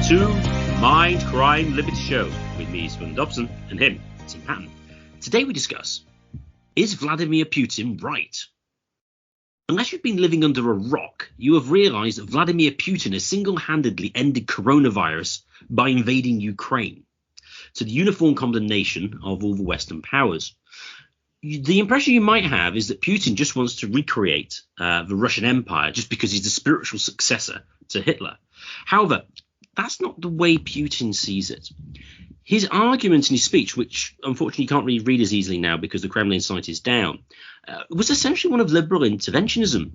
to Mindcrime Liberty Show with me, Spun Dobson, and him, Tim Patton. Today we discuss, is Vladimir Putin right? Unless you've been living under a rock, you have realized that Vladimir Putin has single-handedly ended coronavirus by invading Ukraine, to the uniform condemnation of all the Western powers. The impression you might have is that Putin just wants to recreate the Russian Empire just because he's the spiritual successor to Hitler. However, that's not the way Putin sees it. His argument in his speech, which unfortunately you can't really read as easily now because the Kremlin site is down, was essentially one of liberal interventionism.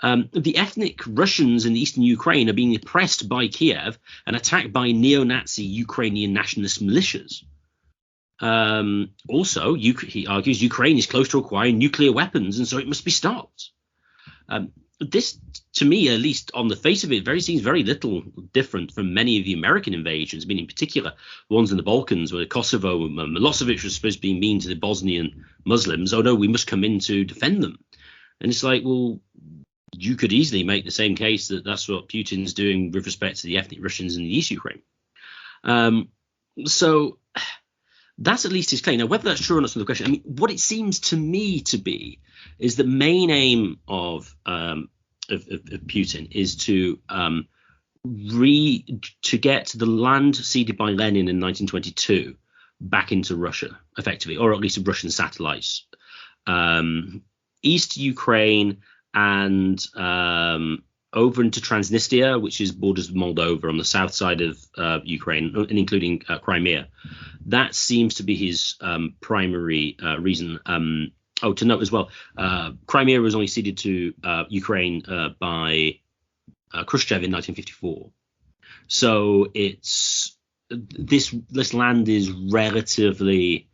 The ethnic Russians in eastern Ukraine are being oppressed by Kiev and attacked by neo-Nazi Ukrainian nationalist militias. Also, he argues Ukraine is close to acquiring nuclear weapons, and so it must be stopped. This, to me, at least on the face of it, seems very little different from many of the American invasions. I mean, in particular, the ones in the Balkans, where Kosovo, Milosevic was supposed to be mean to the Bosnian Muslims. Oh no, we must come in to defend them. And it's like, well, you could easily make the same case that that's what Putin's doing with respect to the ethnic Russians in the East Ukraine. So that's at least his claim. Now, whether that's true or not is another question. I mean, what it seems to me to be is the main aim of Putin is to get the land ceded by Lenin in 1922 back into Russia, effectively, or at least Russian satellites, east Ukraine and over into Transnistria, which is borders with Moldova on the south side of Ukraine, and including Crimea. That seems to be his primary reason. To note as well, Crimea was only ceded to Ukraine by Khrushchev in 1954. So this land is relatively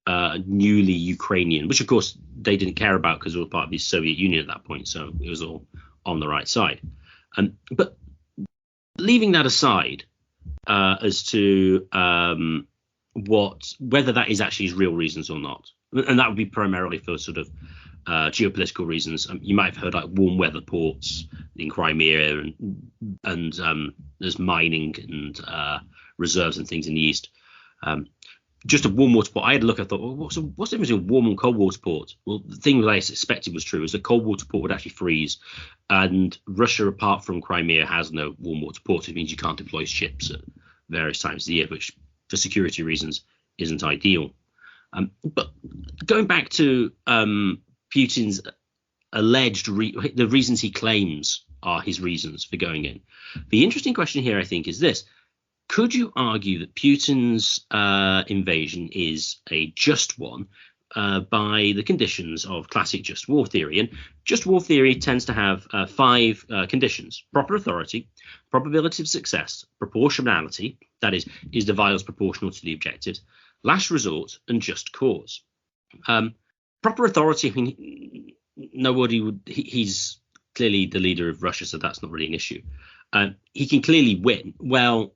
newly Ukrainian, which of course they didn't care about because it was part of the Soviet Union at that point. So it was all on the right side. But leaving that aside, as to whether that is actually his real reasons or not, and that would be primarily for sort of geopolitical reasons. You might have heard like warm weather ports in Crimea, and there's mining and reserves and things in the east. Just a warm water port. I had a look. I thought, well, what's the difference between warm and cold water port? Well, the thing that I suspected was true is the cold water port would actually freeze, and Russia, apart from Crimea, has no warm water port. It means you can't deploy ships at various times of the year, which for security reasons isn't ideal. But going back to Putin's alleged the reasons he claims are his reasons for going in. The interesting question here, I think, is this. Could you argue that Putin's invasion is a just one by the conditions of classic just war theory? And just war theory tends to have 5 conditions: proper authority, probability of success, proportionality, that is the violence proportional to the objectives, last resort, and just cause. Proper authority, I mean, nobody would, he's clearly the leader of Russia, so that's not really an issue. He can clearly win. Well,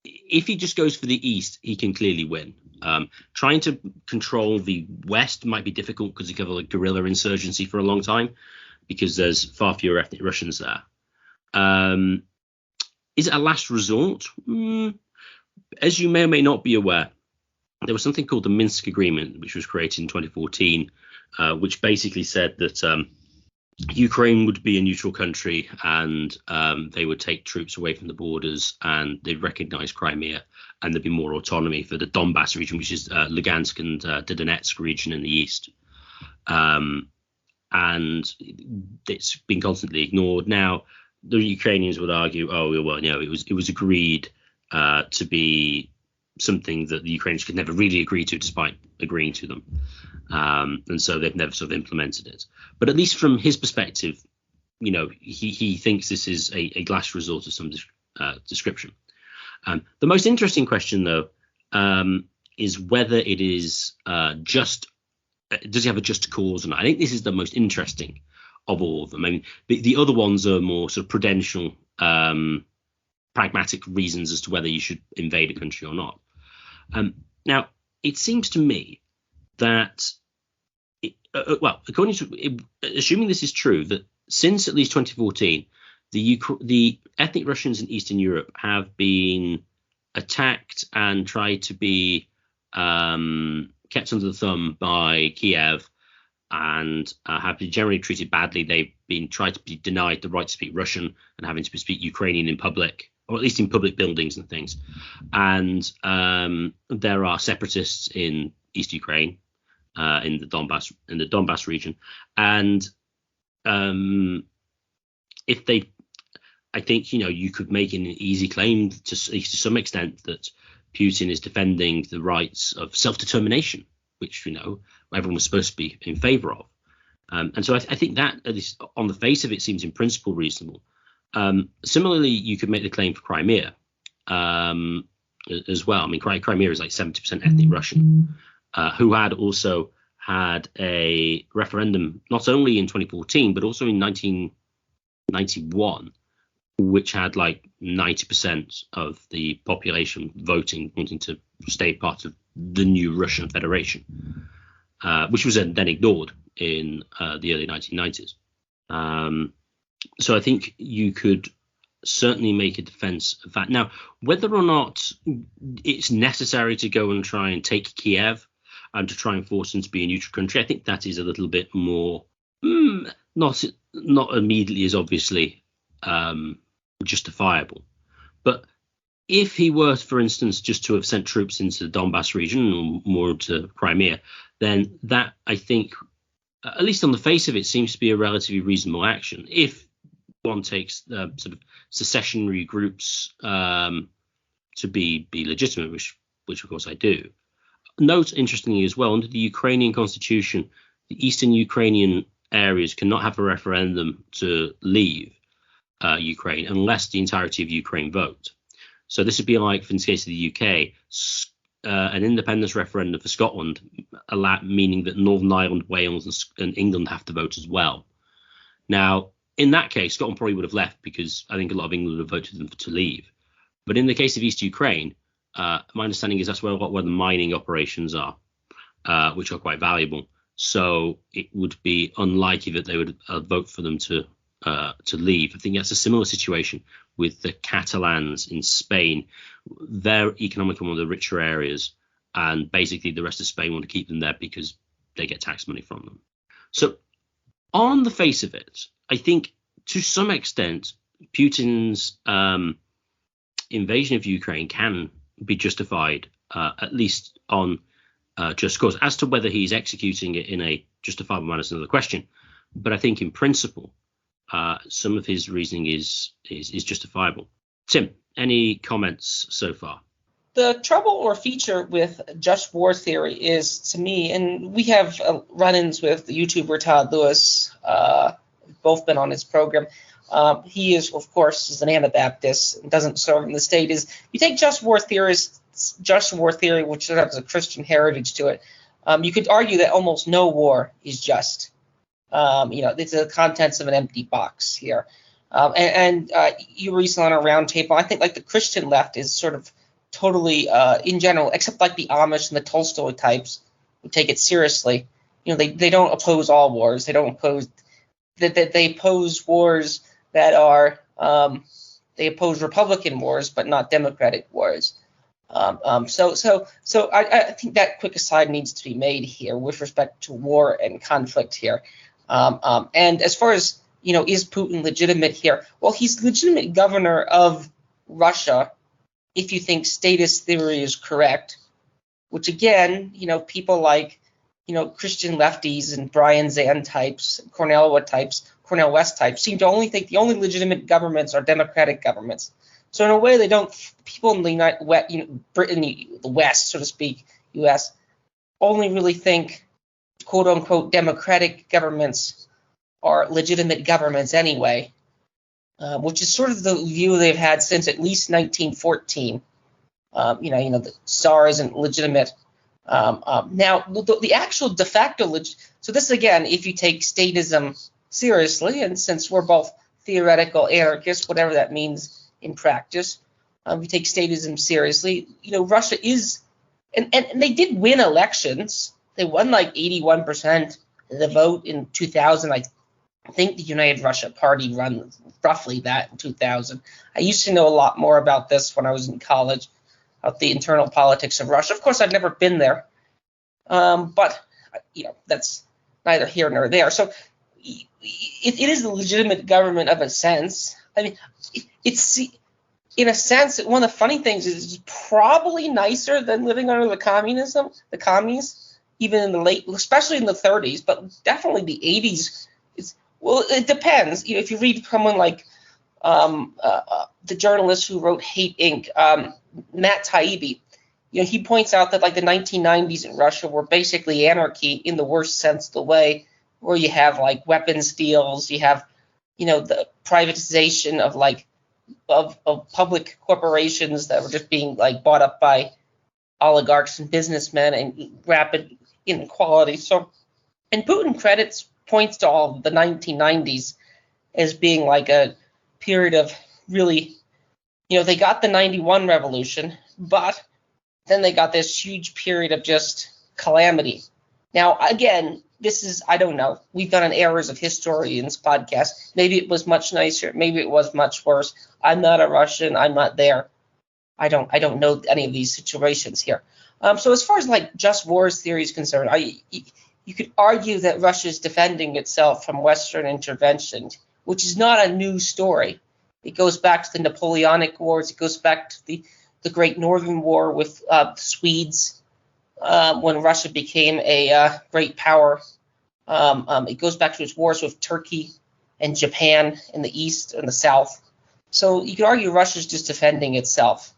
if he just goes for the East, he can clearly win. Trying to control the West might be difficult because he could have a guerrilla insurgency for a long time because there's far fewer ethnic Russians there. Is it a last resort? As you may or may not be aware, there was something called the Minsk Agreement, which was created in 2014, which basically said that Ukraine would be a neutral country and they would take troops away from the borders and they'd recognize Crimea and there'd be more autonomy for the Donbass region, which is Lugansk and the Donetsk region in the east. And it's been constantly ignored. Now, the Ukrainians would argue, oh, well, you know, it was agreed to be something that the Ukrainians could never really agree to despite agreeing to them. And so they've never sort of implemented it. But at least from his perspective, you know, he thinks this is a last resort of some description. The most interesting question, though, is whether it is just, does he have a just cause or not? I think this is the most interesting of all of them. I mean, the other ones are more sort of prudential, pragmatic reasons as to whether you should invade a country or not. Now, it seems to me that, according to, assuming this is true, that since at least 2014, the ethnic Russians in Eastern Europe have been attacked and tried to be kept under the thumb by Kiev, and have been generally treated badly. They've been tried to be denied the right to speak Russian and having to speak Ukrainian in public, or at least in public buildings and things. And there are separatists in East Ukraine, in the Donbass region, and if they, I think, you could make an easy claim to some extent that Putin is defending the rights of self-determination, which everyone was supposed to be in favor of. And so I think that, at least on the face of it, seems in principle reasonable. Similarly, you could make the claim for Crimea as well. I mean, Crimea is like 70% ethnic Russian, who had also had a referendum not only in 2014 but also in 1991, which had like 90% of the population voting, wanting to stay part of the new Russian Federation, which was then ignored in the early 1990s. So I think you could certainly make a defense of that. Now, whether or not it's necessary to go and try and take Kiev and to try and force them to be a neutral country, I think that is a little bit more not immediately as obviously justifiable. But if he were, for instance, just to have sent troops into the Donbass region or more to Crimea, then that, I think, at least on the face of it, seems to be a relatively reasonable action. If one takes sort of secessionary groups to be legitimate, which of course I do. Note, interestingly as well, under the Ukrainian constitution, the eastern Ukrainian areas cannot have a referendum to leave Ukraine unless the entirety of Ukraine vote. So this would be like, in the case of the UK, an independence referendum for Scotland, meaning that Northern Ireland, Wales and England have to vote as well. Now, in that case, Scotland probably would have left because I think a lot of England would have voted them to leave. But in the case of East Ukraine, my understanding is that's where the mining operations are, which are quite valuable. So it would be unlikely that they would vote for them to leave. I think that's a similar situation with the Catalans in Spain. They're economically one of the richer areas, and basically the rest of Spain want to keep them there because they get tax money from them. So on the face of it, I think to some extent Putin's invasion of Ukraine can be justified, at least on just cause. As to whether he's executing it in a justifiable manner is another question. But I think in principle, some of his reasoning is justifiable. Tim, any comments so far? The trouble or feature with just war theory is, to me, and we have run-ins with the YouTuber Todd Lewis, both been on his program. He is, of course, is an Anabaptist and doesn't serve in the state. Is you take just war theory, which has a Christian heritage to it. You could argue that almost no war is just. It's the contents of an empty box here. And you were recently on a round table. I think like the Christian left is sort of totally, in general, except like the Amish and the Tolstoy types who take it seriously. They don't oppose all wars. They don't oppose that they oppose wars that are they oppose Republican wars, but not Democratic wars. So I think that quick aside needs to be made here with respect to war and conflict here. And as far as, is Putin legitimate here? Well, he's legitimate governor of Russia if you think statist theory is correct, which again, people like, Christian lefties and Brian Zahn types, Cornel West types seem to only think the only legitimate governments are democratic governments. So in a way, people in the Britain, the West, so to speak, U.S., only really think, quote unquote, democratic governments are legitimate governments anyway, which is sort of the view they've had since at least 1914. The Tsar isn't legitimate. Now, the actual de facto, so this again, if you take statism seriously, and since we're both theoretical anarchists, whatever that means in practice, we take statism seriously. Russia is, and they did win elections. They won like 81% of the vote in 2000, I think the United Russia Party run roughly that in 2000. I used to know a lot more about this when I was in college, about the internal politics of Russia. Of course, I've never been there, but that's neither here nor there. So it is a legitimate government of a sense. I mean, it's in a sense, one of the funny things is it's probably nicer than living under the commies, even in the late, especially in the 30s, but definitely the 80s. Well, it depends. If you read someone like the journalist who wrote Hate Inc., Matt Taibbi, he points out that like the 1990s in Russia were basically anarchy in the worst sense of the way, where you have like weapons deals, you have the privatization of of public corporations that were just being like bought up by oligarchs and businessmen, and rapid inequality. So, and Putin points to all of the 1990s as being like a period of really, they got the 91 revolution, but then they got this huge period of just calamity. Now, again, this is, I don't know. We've done an Errors of Historians podcast. Maybe it was much nicer. Maybe it was much worse. I'm not a Russian. I'm not there. I don't know any of these situations here. So as far as like just wars theory is concerned, you could argue that Russia is defending itself from Western intervention, which is not a new story. It goes back to the Napoleonic Wars. It goes back to the Great Northern War with the Swedes when Russia became a great power. It goes back to its wars with Turkey and Japan in the east and the south. So you could argue Russia's just defending itself.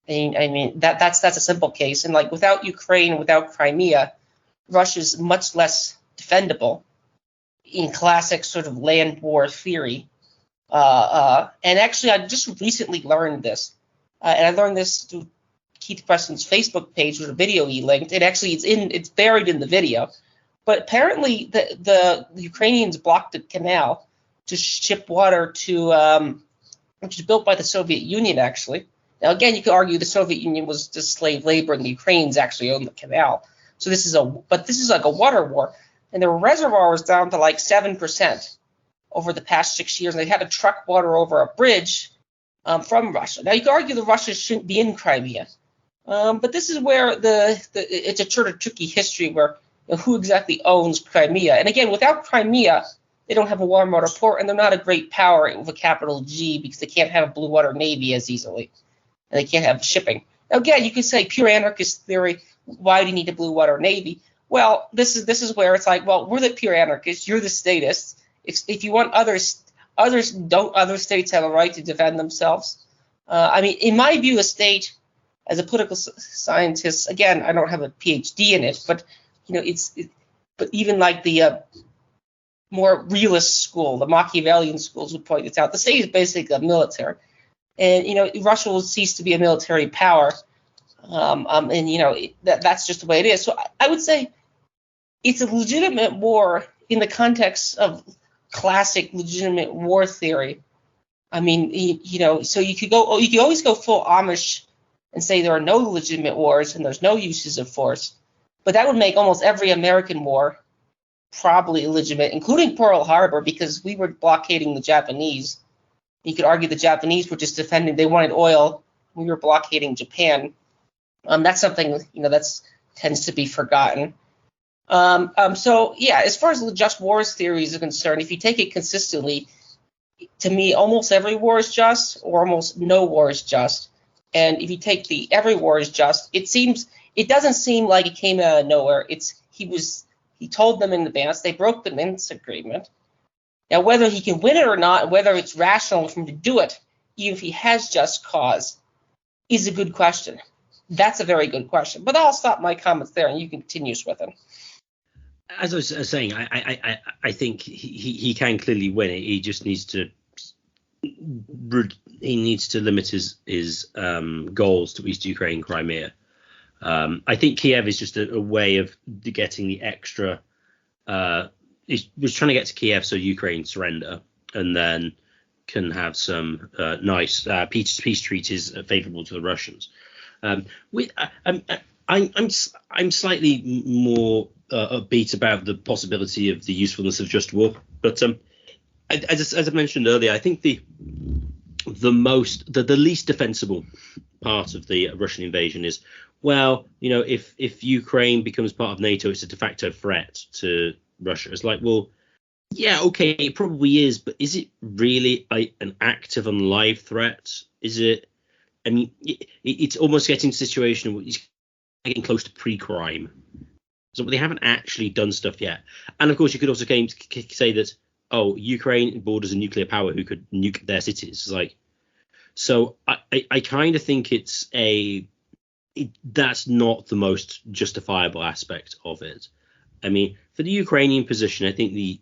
I mean that's a simple case. And like without Ukraine, without Crimea, Russia's much less defendable in classic sort of land war theory. And actually, I just recently learned this. And I learned this through Keith Preston's Facebook page with a video he linked. It's buried in the video. But apparently the Ukrainians blocked the canal to ship water to which is built by the Soviet Union, actually. Now, again, you could argue the Soviet Union was just slave labor and the Ukrainians actually owned the canal. So this is like a water war. And the reservoir was down to like 7% over the past 6 years. And they had to truck water over a bridge from Russia. Now, you could argue the Russians shouldn't be in Crimea. But this is where it's a sort of tricky history where who exactly owns Crimea. And again, without Crimea, they don't have a warm water port, and they're not a great power with a capital G because they can't have a blue water navy as easily. And they can't have shipping. Now, again, you could say pure anarchist theory, why do you need a blue water navy? Well, this is where it's like, well, we're the pure anarchists, you're the statists. If you want other states have a right to defend themselves? I mean, in my view, a state, as a political scientist, again, I don't have a PhD in it, but but even like the more realist school, the Machiavellian schools would point this out. The state is basically a military, and Russia will cease to be a military power, and that's just the way it is. So I would say it's a legitimate war in the context of classic legitimate war theory. I mean, so you could always go full Amish and say there are no legitimate wars and there's no uses of force, but that would make almost every American war probably illegitimate, including Pearl Harbor, because we were blockading the Japanese. You could argue the Japanese were just defending; they wanted oil. We were blockading Japan. That's something that tends to be forgotten. So yeah, as far as the just wars theories are concerned, if you take it consistently, to me, almost every war is just, or almost no war is just. And if you take the every war is just, it doesn't seem like it came out of nowhere. He told them in advance. They broke the Minsk agreement. Now, whether he can win it or not, whether it's rational for him to do it, even if he has just cause, is a good question. That's a very good question. But I'll stop my comments there, and you can continue with it. As I was saying, I think he can clearly win it. He just needs to limit his goals to East Ukraine, Crimea. I think Kiev is just a way of getting the extra. He was trying to get to Kiev so Ukraine surrender, and then can have some nice peace treaties favourable to the Russians. I'm slightly more upbeat about the possibility of the usefulness of just war, but as I mentioned earlier, I think the least defensible part of the Russian invasion is, well, if Ukraine becomes part of NATO, it's a de facto threat to Russia. It's like, well, yeah, okay, it probably is, but is it really an active and live threat? Is it? I mean, it's almost getting to a situation where it's getting close to pre-crime. So they haven't actually done stuff yet. And of course, you could also say that, oh, Ukraine borders a nuclear power who could nuke their cities. It's like, so I kind of think that's not the most justifiable aspect of it. I mean, for the Ukrainian position, I think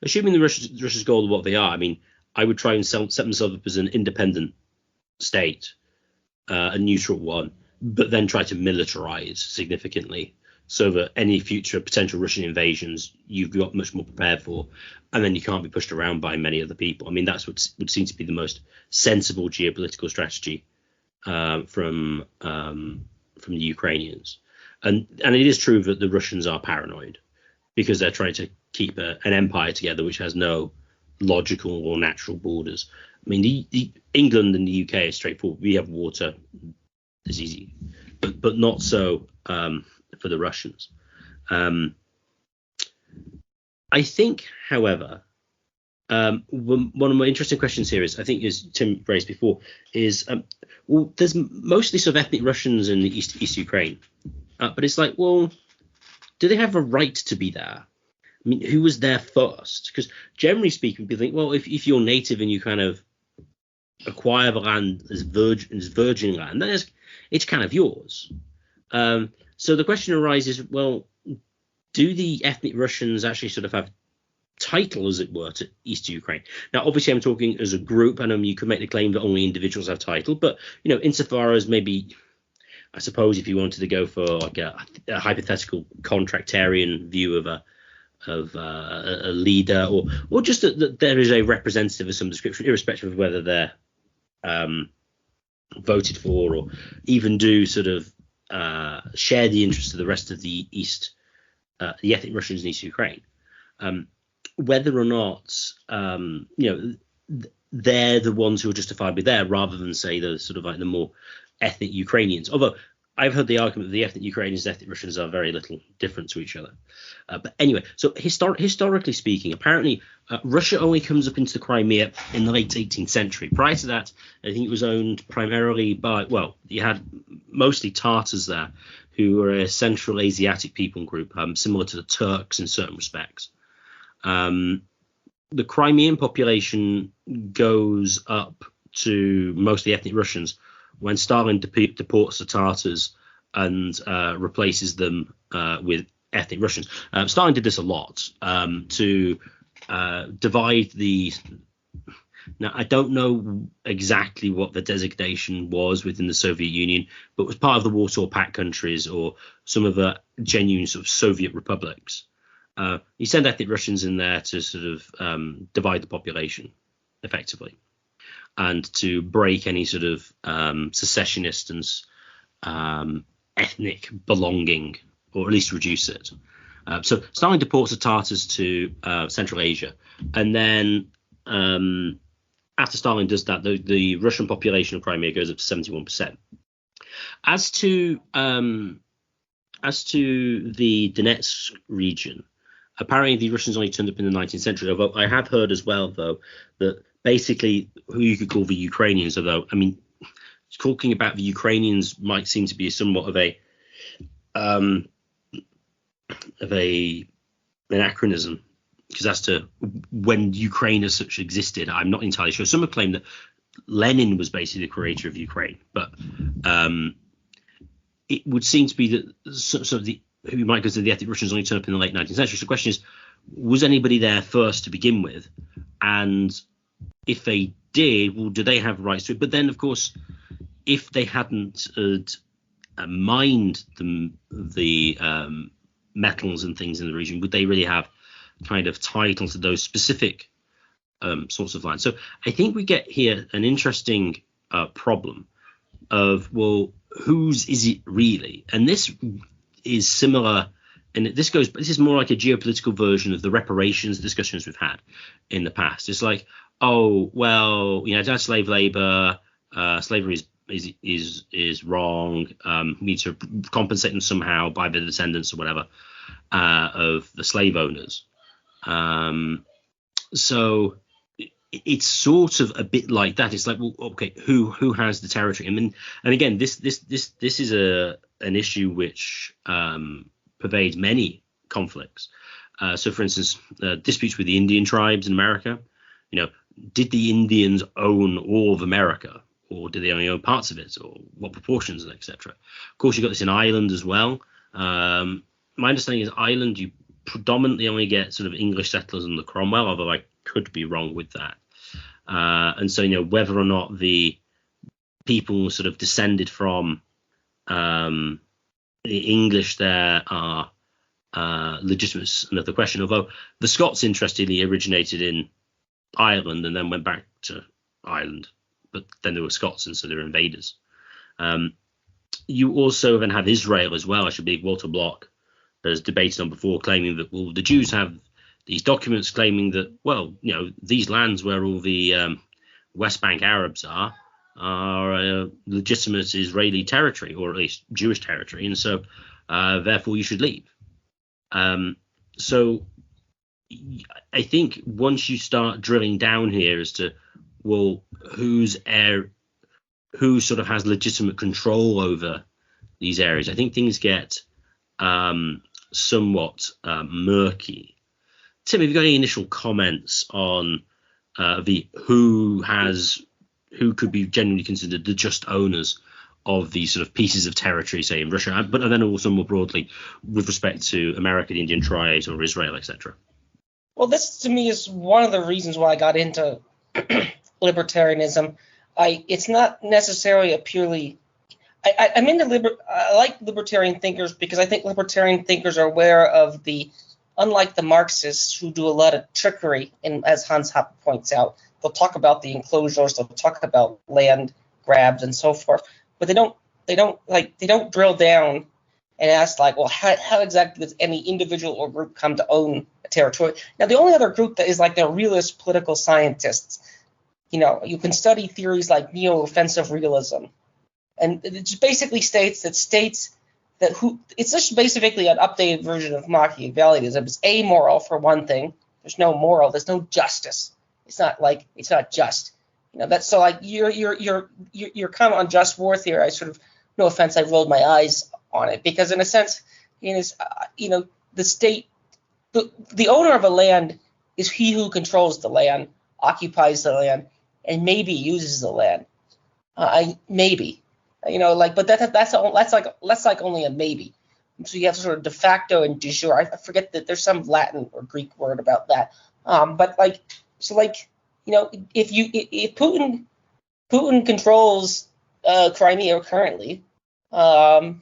assuming the Russia's goal of what they are, I mean, I would try and set themselves up as an independent state, a neutral one, but then try to militarize significantly so that any future potential Russian invasions you've got much more prepared for, and then you can't be pushed around by many other people. I mean, that's what would seem to be the most sensible geopolitical strategy from the Ukrainians. And it is true that the Russians are paranoid because they're trying to keep an empire together which has no logical or natural borders. I mean, the England and the UK is straightforward. We have water. It's easy, but not so for the Russians. I think, however, one of my interesting questions here is, I think, as Tim raised before, is well, there's mostly sort of ethnic Russians in the East Ukraine, but it's like, well, do they have a right to be there? I mean, who was there first? Because generally speaking, people think, well, if you're native and you kind of acquire the land as virgin land, then it's kind of yours. So the question arises, well, do the ethnic Russians actually sort of have title, as it were, to East Ukraine? Now, obviously, I'm talking as a group, and you could make the claim that only individuals have title, but, insofar as maybe, I suppose, if you wanted to go for like a hypothetical contractarian view of a leader, or just that there is a representative of some description, irrespective of whether they're voted for or even do sort of share the interests of the rest of the East, the ethnic Russians in East Ukraine, whether or not they're the ones who are justifiably there, rather than say the sort of like the more ethnic Ukrainians. Although I've heard the argument that the ethnic Ukrainians and ethnic Russians are very little different to each other. But anyway, so historically speaking, apparently Russia only comes up into the Crimea in the late 18th century. Prior to that, I think it was owned primarily by, well, you had mostly Tatars there, who were a Central Asiatic people group, similar to the Turks in certain respects. The Crimean population goes up to mostly ethnic Russians when Stalin deports the Tatars and replaces them with ethnic Russians. Stalin did this a lot to divide the. Now, I don't know exactly what the designation was within the Soviet Union, but it was part of the Warsaw Pact countries or some of the genuine sort of Soviet republics. You send ethnic Russians in there to sort of divide the population effectively, and to break any sort of secessionist and ethnic belonging, or at least reduce it. So Stalin deports the Tatars to Central Asia, and then after Stalin does that, the Russian population of Crimea goes up to 71%. As to the Donetsk region, apparently the Russians only turned up in the 19th century, although I have heard as well, though, that basically who you could call the Ukrainians, although, I mean, talking about the Ukrainians might seem to be somewhat of an anachronism, because as to when Ukraine as such existed, I'm not entirely sure. Some have claimed that Lenin was basically the creator of Ukraine, but it would seem to be that sort of who you might consider the ethnic Russians only turned up in the late 19th century. So the question is, was anybody there first to begin with? And if they did, well, do they have rights to it? But then, of course, if they hadn't mined the metals and things in the region, would they really have kind of title to those specific sorts of lands? So I think we get here an interesting problem of, well, whose is it really? And this is similar and this is more like a geopolitical version of the reparations discussions we've had in the past. It's like, oh well, that's slave labor, slavery is wrong. We need to compensate them somehow by the descendants or whatever of the slave owners. So it's sort of a bit like that. It's like, well, okay, who has the territory? I mean, and again, this is an issue which pervades many conflicts. So, for instance, disputes with the Indian tribes in America. Did the Indians own all of America, or did they only own parts of it, or what proportions, etc.? Of course, you've got this in Ireland as well. My understanding is Ireland, you predominantly only get sort of English settlers under Cromwell, although I could be wrong with that. And so, whether or not the people sort of descended from the English there are legitimate is another question. Although the Scots, interestingly, originated in Ireland and then went back to Ireland, but then there were Scots, and so they were invaders. You also then have Israel as well. I should be Walter Block has debated on before, claiming that, well, the Jews have these documents claiming that, well, these lands where all the West Bank Arabs are legitimate Israeli territory, or at least Jewish territory, and so therefore you should leave. So I think once you start drilling down here as to, well, who sort of has legitimate control over these areas, I think things get somewhat murky. Tim, have you got any initial comments on who could be genuinely considered the just owners of these sort of pieces of territory, say in Russia, but then also more broadly with respect to America, the Indian tribes, or Israel, etc.? Well, this to me is one of the reasons why I got into libertarianism. It's not necessarily a purely I like libertarian thinkers because I think libertarian thinkers are aware of unlike the Marxists who do a lot of trickery, and as Hans Hoppe points out, they'll talk about the enclosures, they'll talk about land grabs and so forth, but they don't drill down and ask, like, well, how exactly does any individual or group come to own a territory? Now, the only other group that is like the realist political scientists, you can study theories like neo-offensive realism, and it just basically states that it's just basically an updated version of Machiavellianism. It's amoral for one thing. There's no moral. There's no justice. It's not just. That's so like your comment on just war theory. I sort of, no offense, I rolled my eyes on it because in a sense, the state, the owner of a land is he who controls the land, occupies the land, and maybe uses the land. But that's like only a maybe. So you have sort of de facto and de jure. I forget that there's some Latin or Greek word about that. If Putin controls Crimea currently, now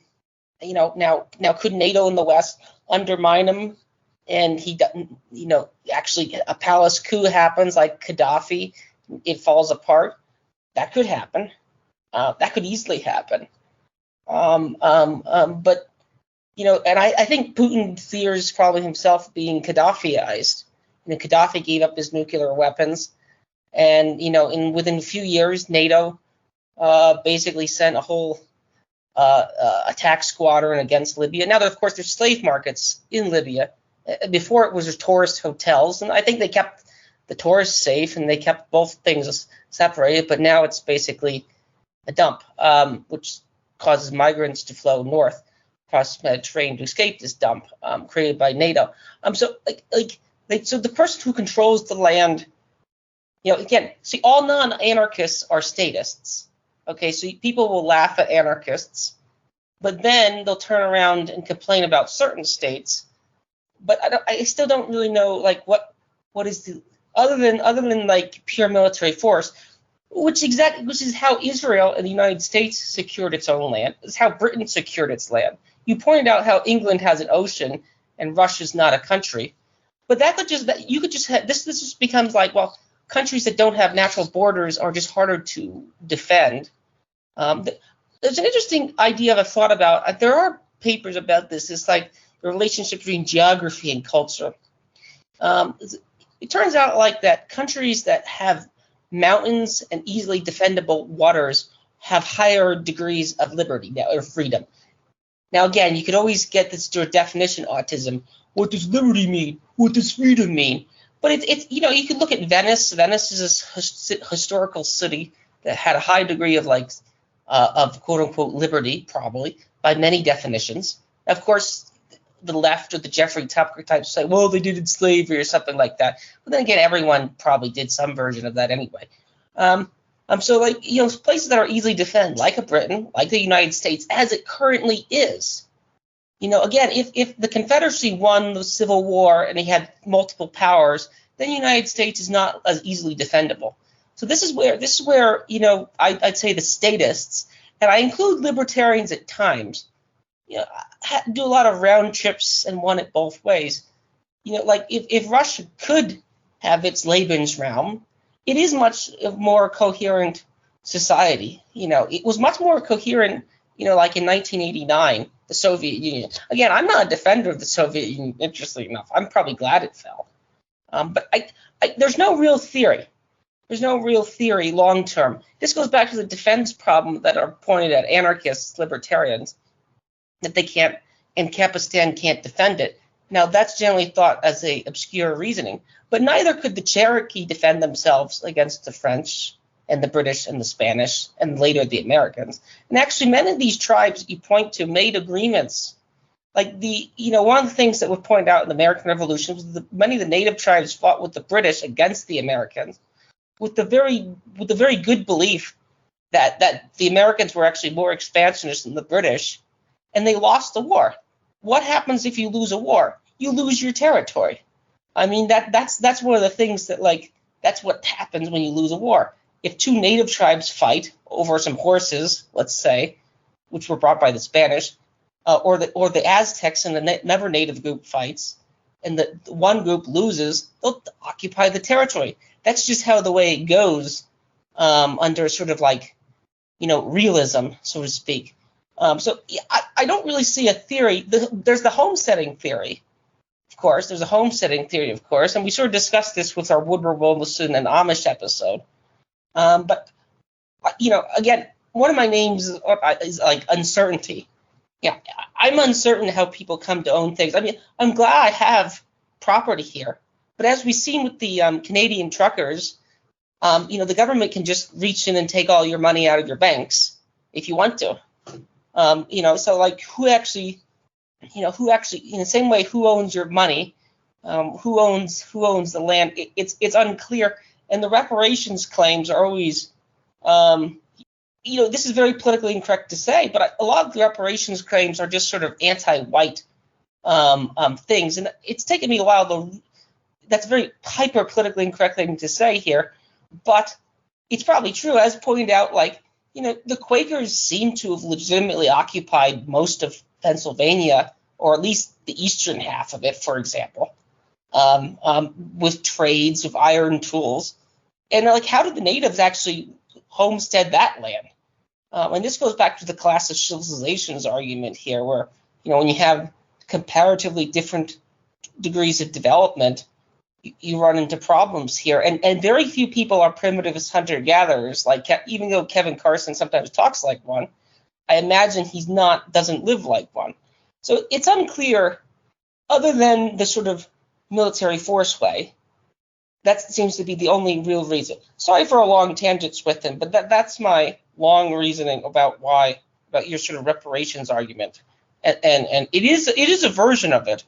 could NATO in the West undermine him? And he doesn't, actually a palace coup happens like Gaddafi, it falls apart. That could happen. That could easily happen. And I think Putin fears probably himself being Gaddafiized. Gaddafi gave up his nuclear weapons, and within a few years, NATO basically sent a whole attack squadron against Libya. Now, of course, there's slave markets in Libya. Before it was just tourist hotels, and I think they kept the tourists safe and they kept both things separated. But now it's basically a dump, which causes migrants to flow north across the Mediterranean to escape this dump created by NATO. So the person who controls the land, again, see, all non-anarchists are statists. Okay, so people will laugh at anarchists, but then they'll turn around and complain about certain states. But I still don't really know, like, what is the other than like pure military force, which is how Israel and the United States secured its own land. It's how Britain secured its land. You pointed out how England has an ocean and Russia's not a country, but this just becomes like, well, countries that don't have natural borders are just harder to defend. There's an interesting idea I've thought about. There are papers about this. It's like, the relationship between geography and culture. It turns out like that countries that have mountains and easily defendable waters have higher degrees of liberty or freedom. Now, again, you could always get this sort of definition autism. What does liberty mean? What does freedom mean? But it's you could look at Venice. Venice is a historical city that had a high degree of of quote unquote liberty, probably by many definitions. Of course, the left or the Jeffrey Tucker types say, well, they did slavery or something like that. But then again, everyone probably did some version of that anyway. So places that are easily defended, like a Britain, like the United States, as it currently is. Again, if the Confederacy won the Civil War and they had multiple powers, then the United States is not as easily defendable. So this is where I'd say the statists, and I include libertarians at times, do a lot of round trips and want it both ways. If Russia could have its Lebensraum, it is much more coherent society. It was much more coherent, like in 1989, the Soviet Union. Again, I'm not a defender of the Soviet Union, interestingly enough. I'm probably glad it fell. But there's no real theory. There's no real theory long term. This goes back to the defense problem that are pointed at anarchists, libertarians, that they can't, and Kapistan can't defend it. Now, that's generally thought as a obscure reasoning, but neither could the Cherokee defend themselves against the French and the British and the Spanish and later the Americans. And actually, many of these tribes you point to made agreements. Like one of the things that was pointed out in the American Revolution was that many of the native tribes fought with the British against the Americans, with the very good belief that the Americans were actually more expansionist than the British, and they lost the war. What happens if you lose a war? You lose your territory. I mean, that's one of the things that, that's what happens when you lose a war. If two native tribes fight over some horses, let's say, which were brought by the Spanish, or the Aztecs and another native group fights, and the one group loses, they'll occupy the territory. That's just how the way it goes under sort of realism, so to speak. I don't really see a theory. There's the homesteading theory, of course. There's a homesteading theory, of course, and we sort of discussed this with our Woodward Wilson and Amish episode. But again, one of my names is uncertainty. Yeah, I'm uncertain how people come to own things. I mean, I'm glad I have property here, but as we've seen with the Canadian truckers, the government can just reach in and take all your money out of your banks if you want to. So who actually in the same way, who owns your money, who owns the land? It's unclear, and the reparations claims are always this is very politically incorrect to say, but a lot of the reparations claims are just sort of anti-white things, and it's taken me a while. That's a very hyper politically incorrect thing to say here, but it's probably true, as pointed out. The Quakers seem to have legitimately occupied most of Pennsylvania, or at least the eastern half of it, for example, with trades of iron tools. And how did the natives actually homestead that land? And this goes back to the class of civilizations argument here, where when you have comparatively different degrees of development, you run into problems here. And very few people are primitivist hunter-gatherers. Even though Kevin Carson sometimes talks like one, I imagine doesn't live like one. So it's unclear, other than the sort of military force way. That seems to be the only real reason. Sorry for a long tangents with him, but that's my long reasoning about your sort of reparations argument. And it is a version of it.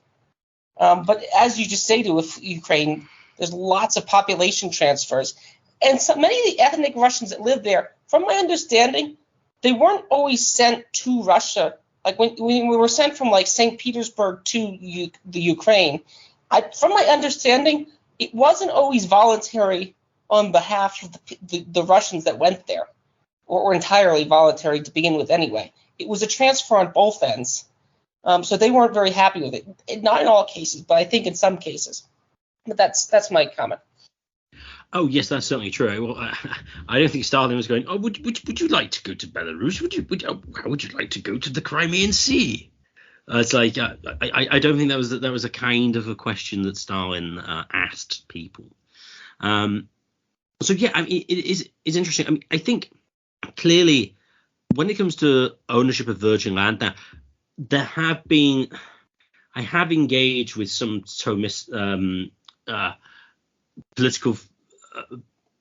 But as you just say with Ukraine, there's lots of population transfers. And so many of the ethnic Russians that live there, from my understanding, they weren't always sent to Russia. When we were sent from St. Petersburg to the Ukraine, from my understanding, it wasn't always voluntary on behalf of the Russians that went there, or entirely voluntary to begin with anyway. It was a transfer on both ends. So they weren't very happy with it. Not in all cases, but I think in some cases. But that's my comment. Oh, yes, that's certainly true. Well, I don't think Stalin was going, would you like to go to Belarus? How would you like to go to the Crimean Sea? It's like I don't think that was a kind of a question that Stalin asked people. So yeah, I mean, it's interesting. I mean, I think clearly when it comes to ownership of virgin land, now I have engaged with some political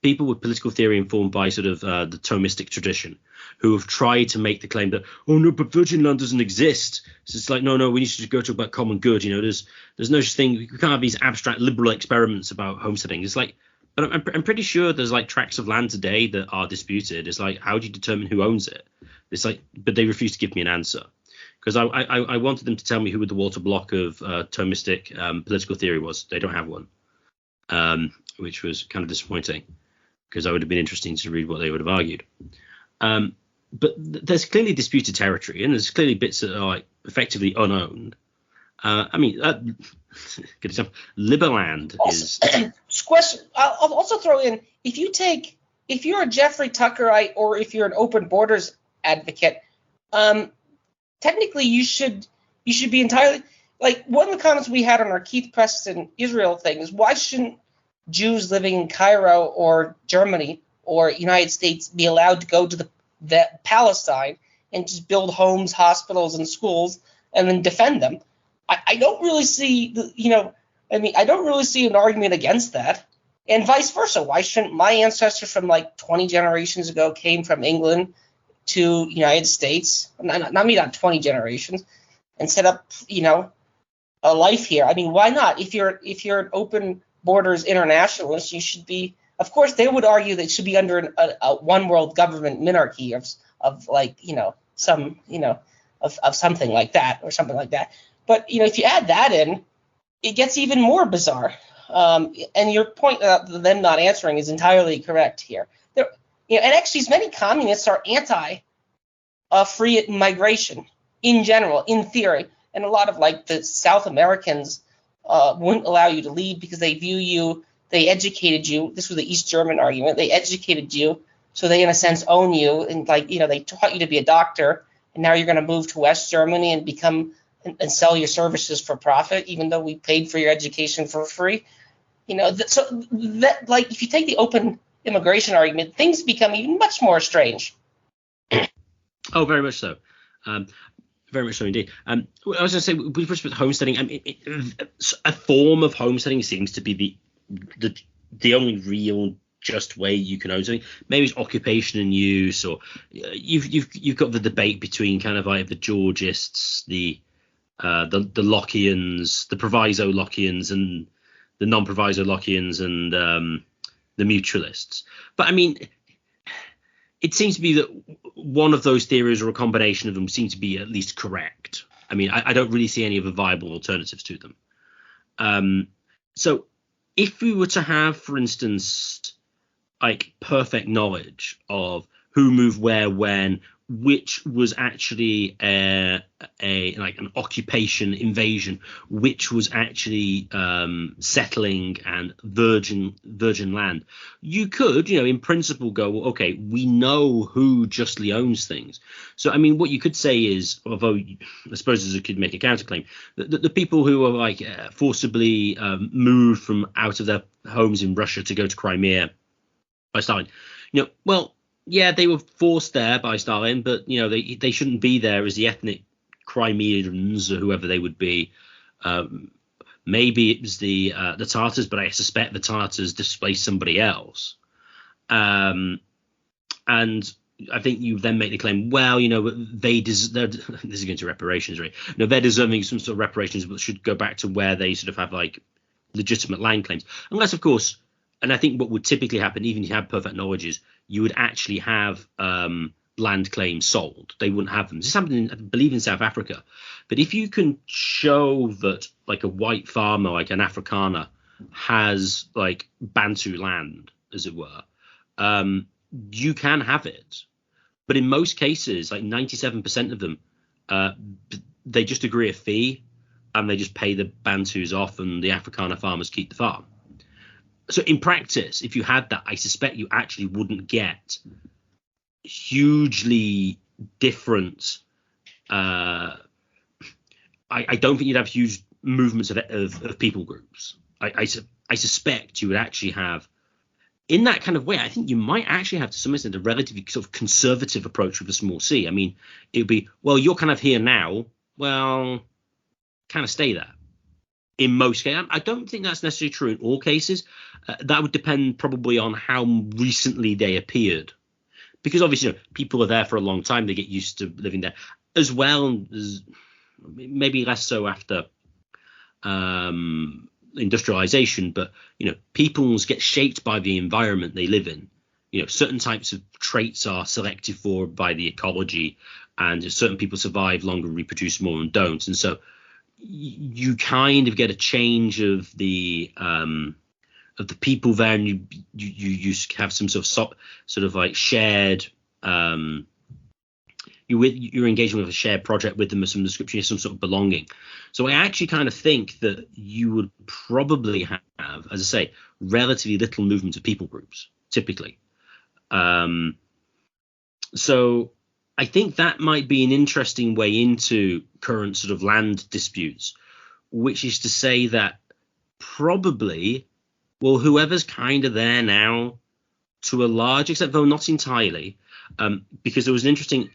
people with political theory informed by sort of the Thomistic tradition, who have tried to make the claim that, oh no, but virgin land doesn't exist. So it's like, no, we need to go talk about common good. You know, there's no such thing. We can't have these abstract liberal experiments about homesteading. It's like, but I'm pretty sure there's like tracts of land today that are disputed. It's like, how do you determine who owns it? It's like, but they refuse to give me an answer, because I wanted them to tell me who the Walter Block of Thomistic political theory was. They don't have one, which was kind of disappointing, because I would have been interesting to read what they would have argued. But there's clearly disputed territory, and there's clearly bits that are like effectively unowned. I mean, good example, Liberland is. Question. I'll also throw in, if you're a Jeffrey Tuckerite or if you're an open borders advocate, technically you should be entirely, like, one of the comments we had on our Keith Preston Israel thing is, why shouldn't Jews living in Cairo or Germany or United States be allowed to go to the Palestine and just build homes, hospitals, and schools and then defend them? I don't really see, I don't really see an argument against that. And vice versa. Why shouldn't my ancestors from like 20 generations ago came from England to United States, not 20 generations, and set up, a life here? I mean, why not? If you're an open borders internationalist, you should be. Of course, they would argue that it should be under a one world government minarchy of something like that or something like that. But if you add that in, it gets even more bizarre. And your point about them not answering is entirely correct here. And actually, many communists are anti-free migration in general, in theory, and a lot of like the South Americans wouldn't allow you to leave because they view you. They educated you. This was the East German argument. They educated you, so they in a sense own you, and they taught you to be a doctor, and now you're going to move to West Germany and become and sell your services for profit, even though we paid for your education for free. So that, like, if you take the open immigration argument, things become even much more strange. Oh, very much so. Very much so indeed. I was going to say, with respect to homesteading, I mean, a form of homesteading seems to be the only real just way you can own something. Maybe it's occupation and use, or you've got the debate between kind of like the Georgists, the Lockeans, the proviso Lockeans, and the non-proviso Lockeans, and the mutualists. But I mean, it seems to be that one of those theories or a combination of them seem to be at least correct. I mean, I don't really see any other viable alternatives to them. So if we were to have, for instance, like perfect knowledge of who moved where, when, which was actually an occupation, invasion, which was actually settling and virgin land, you could, in principle go, well, okay, we know who justly owns things. So, I mean, what you could say is, although I suppose you could make a counterclaim, that the people who are forcibly moved from out of their homes in Russia to go to Crimea by Stalin, well, yeah, they were forced there by Stalin, but they shouldn't be there as the ethnic Crimeans or whoever they would be. Maybe it was the Tatars, but I suspect the Tatars displaced somebody else. And I think you then make the claim, well, this is going to reparations, right? They're deserving some sort of reparations, but should go back to where they sort of have like legitimate land claims, unless, of course. And I think what would typically happen, even if you have perfect knowledge, is you would actually have land claims sold. They wouldn't have them. This happened, I believe, in South Africa. But if you can show that, like, a white farmer, like an Afrikaner, has like Bantu land, as it were, you can have it. But in most cases, like 97% of them, they just agree a fee and they just pay the Bantus off, and the Afrikaner farmers keep the farm. So in practice, if you had that, I suspect you actually wouldn't get hugely different I don't think you'd have huge movements of people groups. I suspect you would actually have, in that kind of way, I think you might actually have to some extent a relatively sort of conservative approach with a small c. I mean, it would be, well, you're kind of here now, well, kind of stay there. In most cases, I don't think that's necessarily true in all cases. That would depend probably on how recently they appeared, because obviously people are there for a long time. They get used to living there, as well as maybe less so after industrialization. But peoples get shaped by the environment they live in. Certain types of traits are selected for by the ecology, and certain people survive longer, reproduce more, and don't. And so you kind of get a change of the people there, and you have some sort of like shared you're engaging with a shared project with them of some description, some sort of belonging. So I actually kind of think that you would probably have, as I say, relatively little movement of people groups typically. So I think that might be an interesting way into current sort of land disputes, which is to say that probably, well, whoever's kind of there now, to a large extent, though not entirely, because there was an interesting,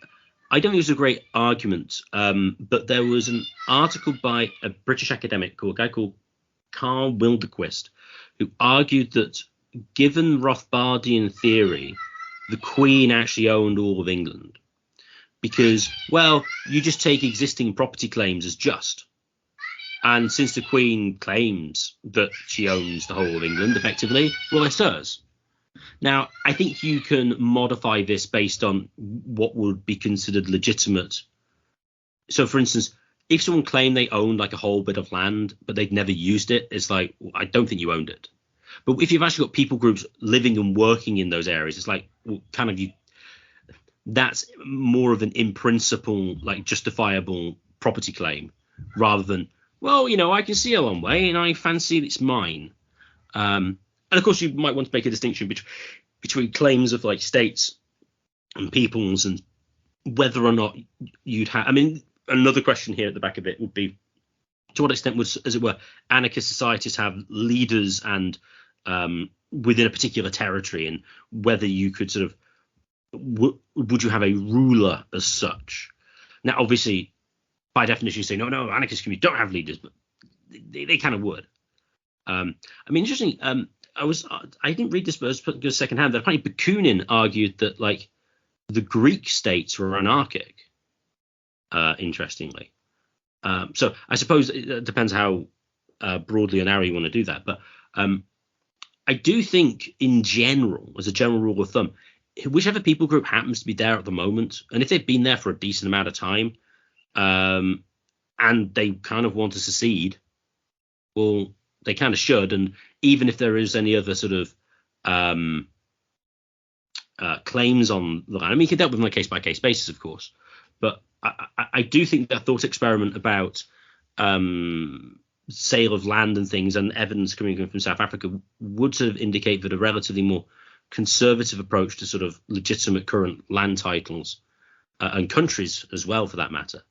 I don't think it was a great argument, but there was an article by a British academic a guy called Carl Wilderquist, who argued that given Rothbardian theory, the Queen actually owned all of England. Because, well, you just take existing property claims as just. And since the Queen claims that she owns the whole of England, effectively, well, it's hers. Now, I think you can modify this based on what would be considered legitimate. So, for instance, if someone claimed they owned like a whole bit of land, but they'd never used it, it's like, well, I don't think you owned it. But if you've actually got people groups living and working in those areas, it's like, well, kind of that's more of an in principle, like justifiable property claim, rather than, well, I can see a long way and I fancy it's mine. And of course, you might want to make a distinction between claims of like states and peoples, and whether or not you'd have. I mean, another question here at the back of it would be, to what extent would, as it were, anarchist societies have leaders and within a particular territory, and whether you could sort of would you have a ruler as such? Now, obviously, by definition, you say no, anarchist communities don't have leaders, but they kind of would. I mean, interesting. I didn't read this, but I was putting secondhand. That apparently Bakunin argued that like the Greek states were anarchic. Interestingly, so I suppose it depends how broadly or narrow you want to do that. But I do think, in general, as a general rule of thumb, whichever people group happens to be there at the moment, and if they've been there for a decent amount of time, and they kind of want to secede, well, they kind of should. And even if there is any other sort of claims on the land, I mean, you can deal with them on a case-by-case basis, of course. But I do think that thought experiment about sale of land and things, and evidence coming from South Africa, would sort of indicate that a relatively more conservative approach to sort of legitimate current land titles and countries as well, for that matter,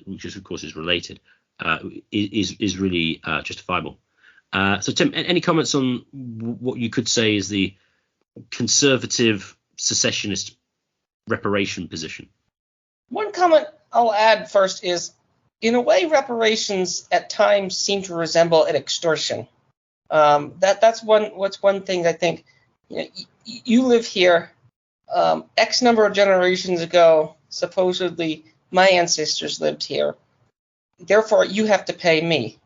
which is, of course, is related, is really justifiable. So, Tim, any comments on what you could say is the conservative secessionist reparation position? One comment I'll add first is, in a way, reparations at times seem to resemble an extortion. That's one thing I think. You live here. X number of generations ago, supposedly my ancestors lived here. Therefore, you have to pay me.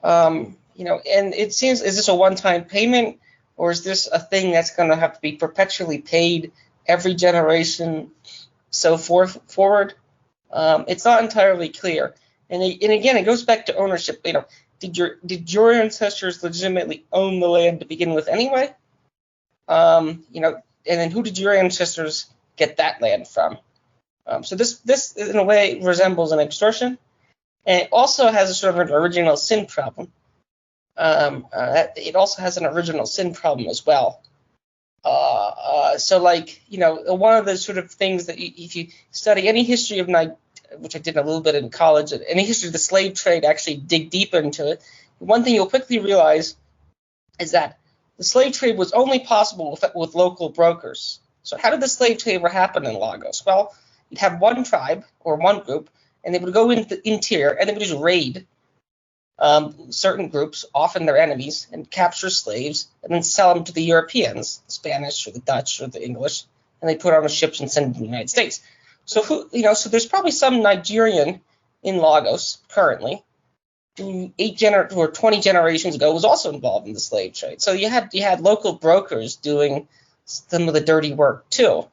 And it seems, is this a one-time payment, or is this a thing that's going to have to be perpetually paid every generation, so forward? It's not entirely clear. And again, it goes back to ownership. Did your ancestors legitimately own the land to begin with anyway? And then who did your ancestors get that land from? So this in a way resembles an extortion, and it also has a sort of an original sin problem. It also has an original sin problem as well. So one of the sort of things that if you study any history of which I did a little bit in college, and the history of the slave trade, actually dig deeper into it, one thing you'll quickly realize is that the slave trade was only possible with local brokers. So how did the slave trade ever happen in Lagos? Well, you'd have one tribe or one group, and they would go into the interior, and they would just raid certain groups, often their enemies, and capture slaves, and then sell them to the Europeans, the Spanish or the Dutch or the English, and they put on the ships and send them to the United States. So so there's probably some Nigerian in Lagos currently who 20 generations ago was also involved in the slave trade. So you had local brokers doing some of the dirty work too.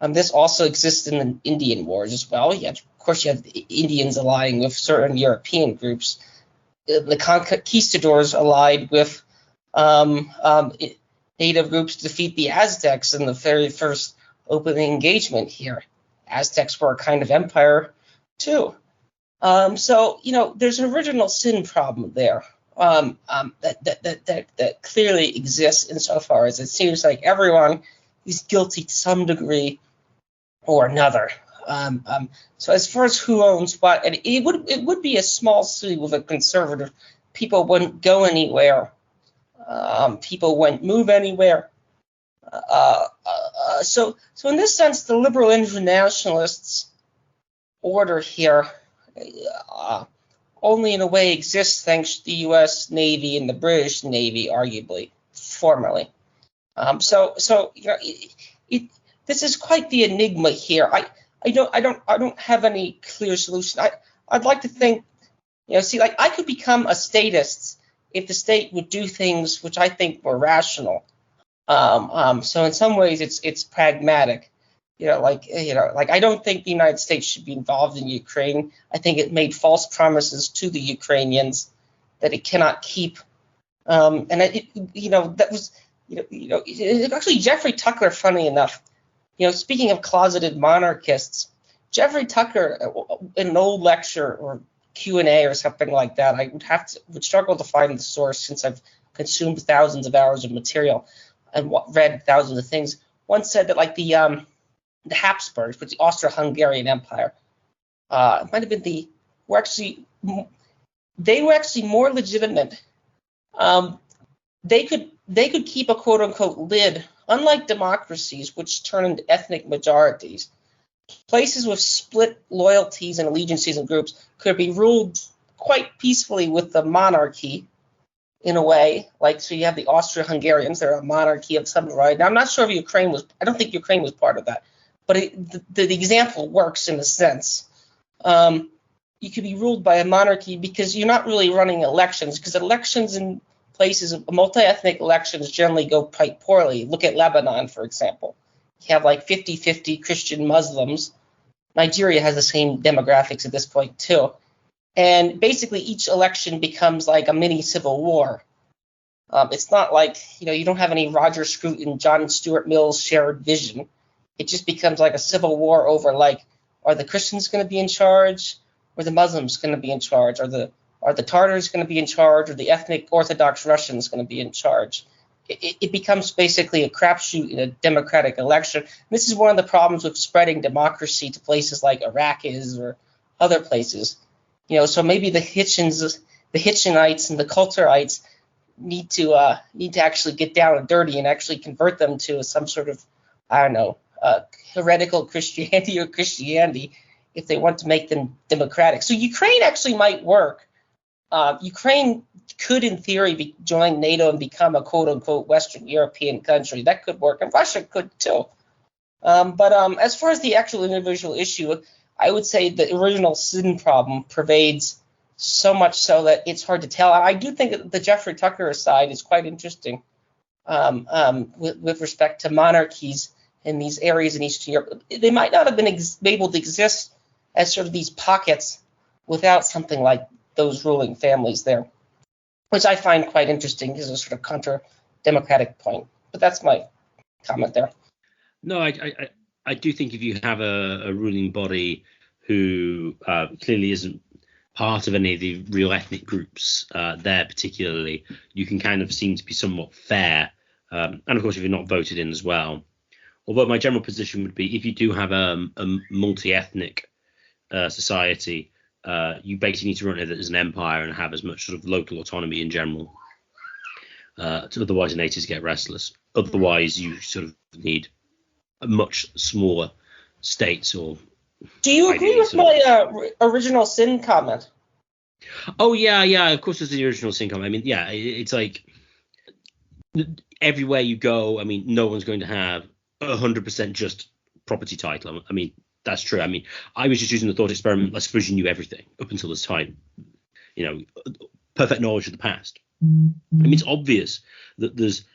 This also exists in the Indian Wars as well. Of course, you have the Indians allying with certain European groups. The conquistadors allied with native groups to defeat the Aztecs in the very first opening engagement here. Aztecs were a kind of empire too. So there's an original sin problem there that clearly exists insofar as it seems like everyone is guilty to some degree or another. So as far as who owns what, and it would be a small city with a conservative. People wouldn't go anywhere. People wouldn't move anywhere. So in this sense, the liberal internationalists' order here only in a way exists thanks to the U.S. Navy and the British Navy, arguably, formerly. This is quite the enigma here. I don't have any clear solution. I'd like to think, I could become a statist if the state would do things which I think were rational. So in some ways it's pragmatic. I don't think the United States should be involved in Ukraine. I think it made false promises to the Ukrainians that it cannot keep. Actually Jeffrey Tucker, funny enough, speaking of closeted monarchists, Jeffrey Tucker, in an old lecture or Q&A or something like that, I would struggle to find the source since I've consumed thousands of hours of material and read thousands of things. Once said that the Habsburgs, but the Austro-Hungarian Empire, it might have been were actually more legitimate. They could keep a quote unquote lid, unlike democracies which turn into ethnic majorities. Places with split loyalties and allegiances and groups could be ruled quite peacefully with the monarchy, in a way. So you have the Austro-Hungarians, they're a monarchy of some variety. Now I'm not sure if Ukraine was. I don't think Ukraine was part of that. But the example works in a sense. You could be ruled by a monarchy because you're not really running elections, because elections in places, multi-ethnic elections generally go quite poorly. Look at Lebanon, for example. You have 50-50 Christian Muslims. Nigeria has the same demographics at this point too. And basically each election becomes like a mini civil war. It's not you don't have any Roger Scruton, John Stuart Mill's shared vision. It just becomes like a civil war over are the Christians going to be in charge, or the Muslims going to be in charge, are the Tartars going to be in charge, or the ethnic Orthodox Russians going to be in charge? It becomes basically a crapshoot in a democratic election. This is one of the problems with spreading democracy to places like Iraq or other places. So maybe the Hitchenites and the Coulterites need to actually get down and dirty and actually convert them to some sort of, heretical Christianity or Christianity if they want to make them democratic. So Ukraine actually might work. Ukraine could, in theory, join NATO and become a quote-unquote Western European country. That could work, and Russia could too. But as far as the actual individual issue, I would say the original sin problem pervades so much so that it's hard to tell. And I do think that the Jeffrey Tucker side is quite interesting with respect to monarchies in these areas in Eastern Europe. They might not have been able to exist as sort of these pockets without something like those ruling families there, which I find quite interesting as a sort of counter-democratic point. But that's my comment there. No, I do think if you have a ruling body who clearly isn't part of any of the real ethnic groups there particularly, you can kind of seem to be somewhat fair. And of course, if you're not voted in as well. Although my general position would be if you do have a multi-ethnic society, you basically need to run it as an empire and have as much sort of local autonomy in general. Otherwise, the natives get restless. Otherwise, you sort of need a much smaller states or. Do you agree with my original sin comment? Oh yeah. Of course, it's the original sin comment. I mean, yeah, it's like everywhere you go. I mean, no one's going to have 100% just property title. I mean, that's true. I mean, I was just using the thought experiment. Let's suppose you knew everything up until this time. Perfect knowledge of the past. I mean, it's obvious that there's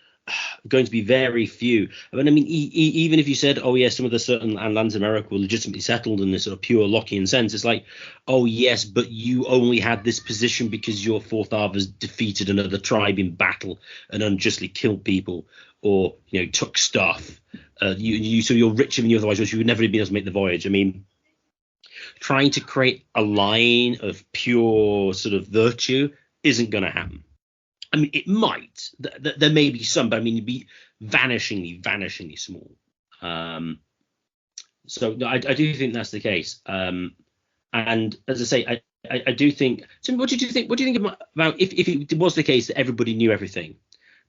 going to be very few. I mean, even if you said, oh yes, some of the certain lands in America were legitimately settled in this sort of pure Lockean sense, it's like, oh yes, but you only had this position because your forefathers defeated another tribe in battle and unjustly killed people, or took stuff. So you're richer than you otherwise was. You would never have been able to make the voyage. I mean, trying to create a line of pure sort of virtue isn't going to happen. I mean, it might. There may be some, but I mean, it'd be vanishingly small. So no, I do think that's the case. And as I say, I do think. So, what do you think? What do you think about if it was the case that everybody knew everything?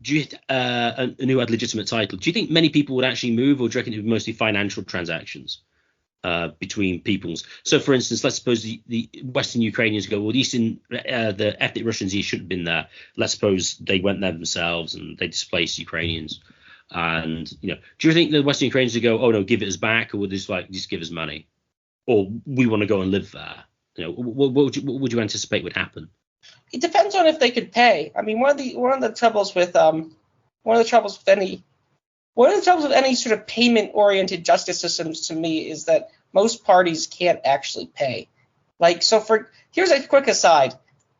Do you and who had legitimate title? Do you think many people would actually move, or do you reckon it would be mostly financial transactions between peoples? So, for instance, let's suppose the Western Ukrainians go, well, the ethnic Russians, shouldn't have been there. Let's suppose they went there themselves and they displaced Ukrainians. And do you think the Western Ukrainians would go, oh no, give it us back, or would they just give us money, or we want to go and live there? What would you anticipate would happen? It depends on if they could pay. I mean, one of the troubles with any sort of payment-oriented justice systems, to me, is that most parties can't actually pay. Here's a quick aside.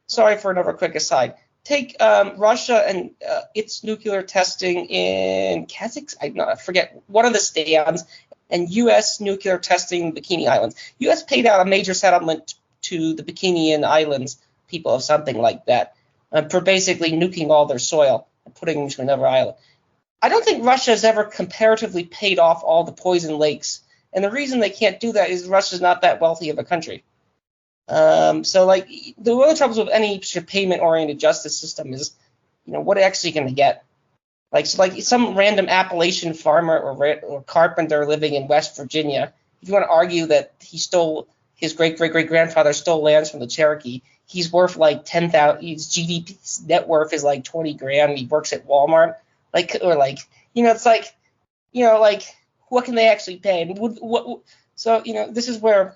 Sorry for another quick aside. Take Russia and its nuclear testing in Kazakhstan. I forget one of the stands, and U.S. nuclear testing in Bikini Islands. U.S. paid out a major settlement to the Bikini Islands people of something like that for basically nuking all their soil and putting them to another island. I don't think Russia has ever comparatively paid off all the poison lakes. And the reason they can't do that is Russia's not that wealthy of a country. One of the troubles with any sort of payment-oriented justice system is, what actually going to get. Some random Appalachian farmer or carpenter living in West Virginia, if you want to argue that his great-great-great-grandfather stole lands from the Cherokee, he's worth like 10,000. His GDP net worth is like 20 grand. He works at Walmart. What can they actually pay? This is where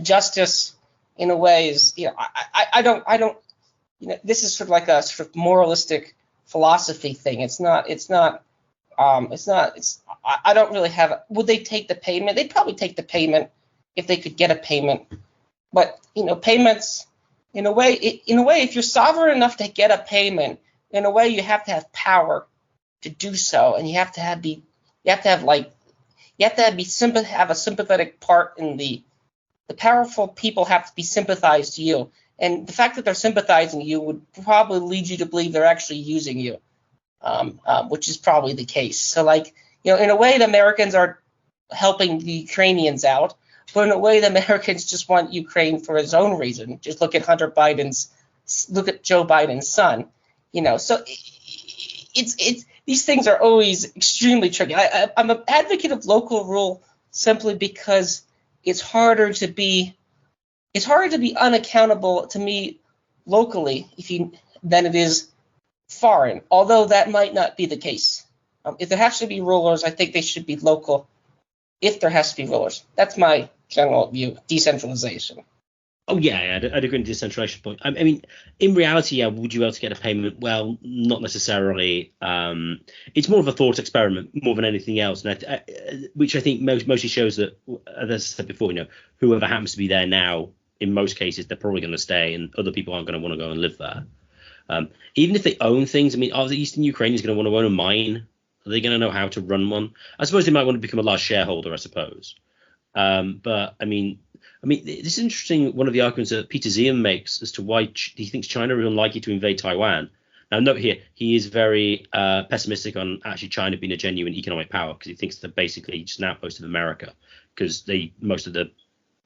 justice, in a way, is, I don't, this is sort of like a sort of moralistic philosophy thing. I don't really have, would they take the payment? They'd probably take the payment if they could get a payment. But, payments, in a way, if you're sovereign enough to get a payment, in a way, you have to have power to do so, and you have to have a sympathetic part in the powerful people have to be sympathized to you, and the fact that they're sympathizing you would probably lead you to believe they're actually using you, which is probably the case. So, in a way, the Americans are helping the Ukrainians out, but in a way, the Americans just want Ukraine for his own reason. Just look at Joe Biden's son, So it's these things are always extremely tricky. I'm an advocate of local rule simply because it's harder to be unaccountable to me locally than it is foreign. Although that might not be the case. If there has to be rulers, I think they should be local. If there has to be rulers, that's my general view. Decentralization. Oh yeah, I'd agree with the decentralization point. I mean, in reality, yeah, would you be able to get a payment? Well, not necessarily. It's more of a thought experiment more than anything else, and which I think mostly shows that, as I said before, whoever happens to be there now, in most cases, they're probably going to stay, and other people aren't going to want to go and live there. Even if they own things, I mean, are the Eastern Ukrainians going to want to own a mine? Are they going to know how to run one? I suppose they might want to become a large shareholder, I suppose. But I mean, this is interesting. One of the arguments that Peter Zeehan makes as to why he thinks China are unlikely to invade Taiwan. Now, note here, he is very pessimistic on actually China being a genuine economic power, because he thinks they're basically just an outpost of America, because most of the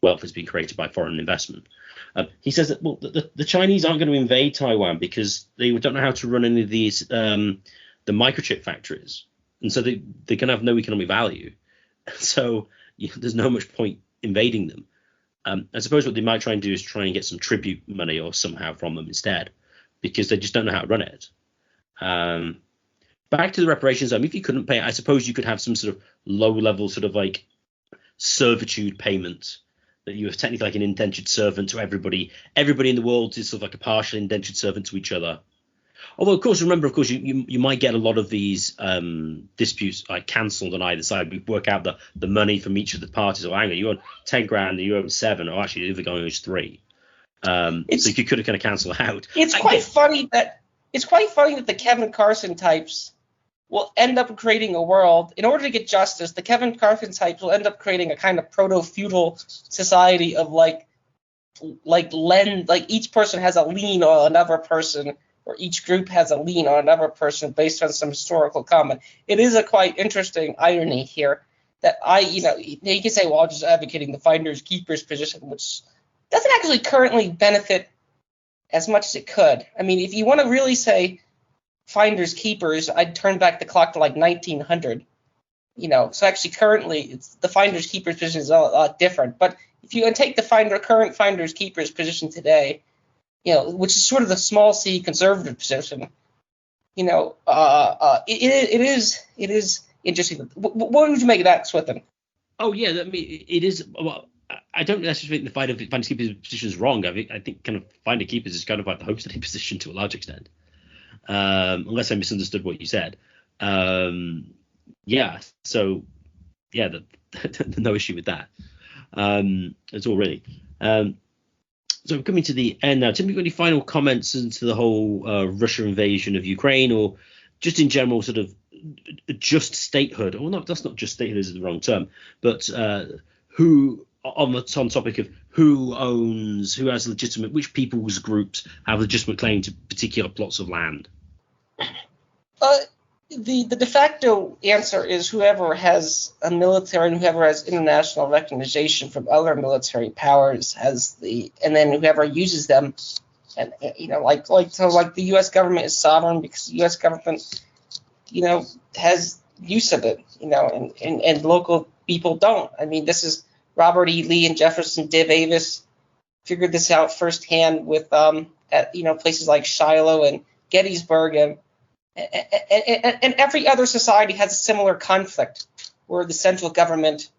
wealth that's been created by foreign investment. He says that the Chinese aren't going to invade Taiwan because they don't know how to run any of these the microchip factories, and so they're going to have no economic value. So there's no much point invading them. I suppose what they might try and do is try and get some tribute money or somehow from them instead, because they just don't know how to run it. Back to the reparations. If you couldn't pay, I suppose you could have some sort of low-level sort of like servitude payment that you were technically like an indentured servant to everybody. Everybody in the world is sort of like a partial indentured servant to each other. Although, of course, you might get a lot of these disputes like cancelled on either side. We work out the money from each of the parties. Oh, hang on, you own 10 grand, and you own 7. Or actually, the other guy owns 3. So you could have kind of cancelled out. It's quite funny that the Kevin Carson types will end up creating a world. In order to get justice, the Kevin Carson types will end up creating a kind of proto-feudal society of like each person has a lien on another person, or each group has a lien on another person based on some historical comment. It is a quite interesting irony here that you can say, well, I'm just advocating the finders keepers position, which doesn't actually currently benefit as much as it could. I mean, if you want to really say finders keepers, I'd turn back the clock to like 1900. So actually currently the finders keepers position is a lot different. But if you take the current finders keepers position today, which is sort of the small c conservative position, it is interesting. What would you make of that, Swithin? Oh yeah, I mean it is. Well, I don't necessarily think the finders keepers position is wrong. I think kind of finder keepers is kind of like the homesteading position to a large extent. Unless I misunderstood what you said. Yeah. So yeah, no issue with that. That's all really. So we're coming to the end now. Tim, have you got any final comments into the whole Russia invasion of Ukraine, or just in general sort of just statehood? Well, no, that's not just statehood, is the wrong term, but who on topic of who has which people's groups have legitimate claim to particular plots of land? The de facto answer is whoever has a military and whoever has international recognition from other military powers and then whoever uses them, and like the U.S. government is sovereign because the U.S. government has use of it, and local people don't. I mean, this is Robert E. Lee and Jefferson Davis figured this out firsthand with at places like Shiloh and Gettysburg, and every other society has a similar conflict where the central government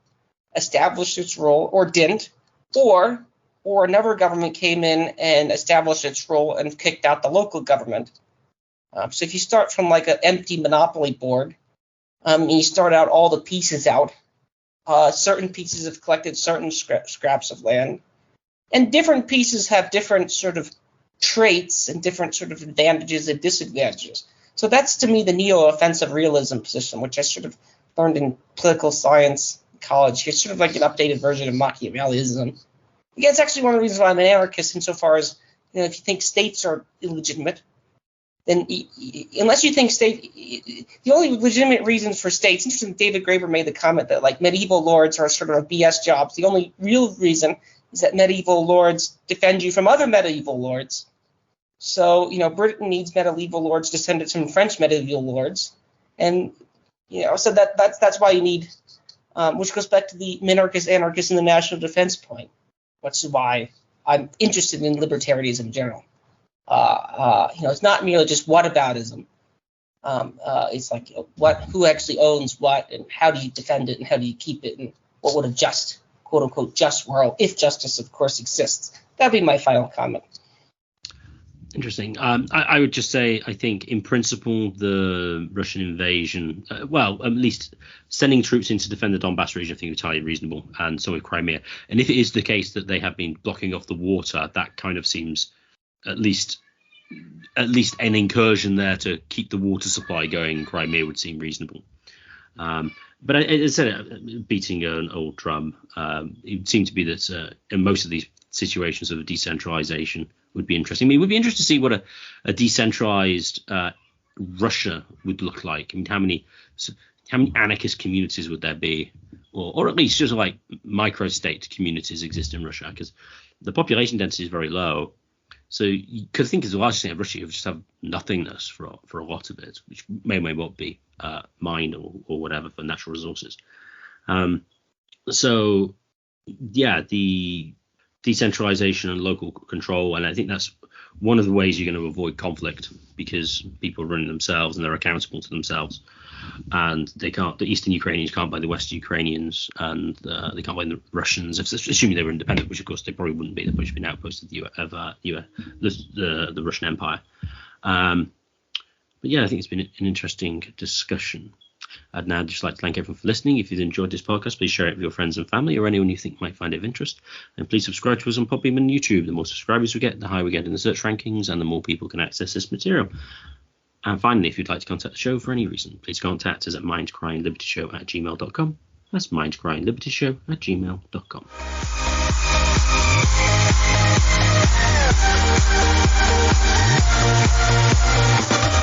established its role or didn't, or another government came in and established its role and kicked out the local government. So if you start from like an empty monopoly board, and you start out all the pieces out, certain pieces have collected certain scraps of land, and different pieces have different sort of traits and different sort of advantages and disadvantages. So that's, to me, the neo-offensive realism position, which I sort of learned in political science in college. It's sort of like an updated version of Machiavellianism. Yeah, it's actually one of the reasons why I'm an anarchist, insofar as, if you think states are illegitimate, then unless you think the only legitimate reasons for states, interesting, David Graeber made the comment that like medieval lords are sort of BS jobs. The only real reason is that medieval lords defend you from other medieval lords. So, Britain needs medieval lords descended from French medieval lords. And, so that's why you need, which goes back to the minarchist, anarchist, and the national defense point, which is why I'm interested in libertarianism in general. It's not merely just whataboutism. It's like, who actually owns what, and how do you defend it, and how do you keep it, and what would a just, quote unquote, just world, if justice, of course, exists. That'd be my final comment. Interesting. I would just say, I think in principle, the Russian invasion, at least sending troops in to defend the Donbass region, I think is entirely reasonable, and so with Crimea. And if it is the case that they have been blocking off the water, that kind of seems at least an incursion there to keep the water supply going in Crimea would seem reasonable. But as I said, beating an old drum, it would seem to be that in most of these situations of decentralization would be interesting. I mean, it would be interesting to see what a decentralized Russia would look like. I mean, how many anarchist communities would there be? or at least just like micro-state communities exist in Russia, because the population density is very low. So you could think as the largest thing of Russia, you just have nothingness for a lot of it, which may not be mined or whatever for natural resources. So yeah, the decentralization and local control, and I think that's one of the ways you're going to avoid conflict, because people run themselves and they're accountable to themselves, and they can't. The Eastern Ukrainians can't blame the Western Ukrainians, and they can't blame the Russians, assuming they were independent, which of course they probably wouldn't be. They'd probably be an outpost of the Russian Empire. But yeah, I think it's been an interesting discussion. I'd now just like to thank everyone for listening. If you've enjoyed this podcast, please share it with your friends and family or anyone you think might find it of interest. And please subscribe to us on Podbean and YouTube. The more subscribers we get, the higher we get in the search rankings, and the more people can access this material. And finally, if you'd like to contact the show for any reason, please contact us at mindcrimelibertyshow@gmail.com. That's mindcrimelibertyshow@gmail.com.